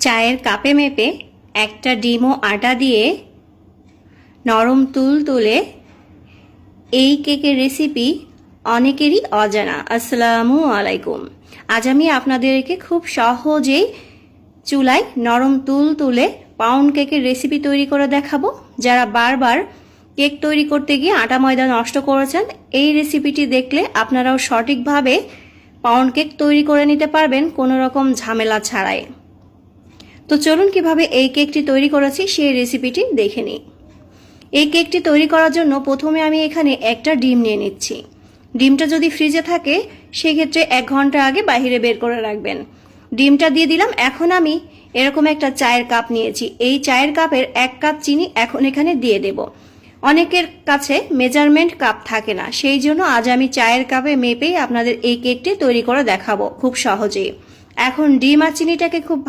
চায়ের কাপে মেপে একটা ডিম ও আটা দিয়ে নরম তুলতুলে এই কেকের রেসিপি অনেকেরই অজানা। আসসালামু আলাইকুম। আজ আমি আপনাদেরকে খুব সহজেই চুলায় নরম তুলতুলে পাউন্ড কেকের রেসিপি তৈরি করে দেখাবো। যারা বারবার কেক তৈরি করতে গিয়ে আটা ময়দা নষ্ট করেছেন, এই রেসিপিটি দেখলে আপনারাও সঠিকভাবে পাউন্ড কেক তৈরি করে নিতে পারবেন কোনো রকম ঝামেলা ছাড়াই। তো চলুন কিভাবে এই কেকটি তৈরি করেছি সেই রেসিপিটি দেখে নিই। এই কেকটি তৈরি করার জন্য প্রথমে আমি এখানে একটা ডিম নিয়ে নিচ্ছি। ডিমটা যদি ফ্রিজে থাকে সেক্ষেত্রে 1 ঘন্টা আগে বাইরে বের করে রাখবেন। ডিমটা দিয়ে দিলাম। এখন আমি এরকম একটা চায়ের কাপ নিয়েছি। এই চায়ের কাপের 1 কাপ চিনি এখন এখানে দিয়ে দেব। অনেকের কাছে মেজারমেন্ট কাপ থাকে না, সেই জন্য আজ আমি চায়ের কাপে মেপেই আপনাদের এই কেকটি তৈরি করে দেখাবো খুব সহজেই। এখন ডিম আর চিনিটাকে খুব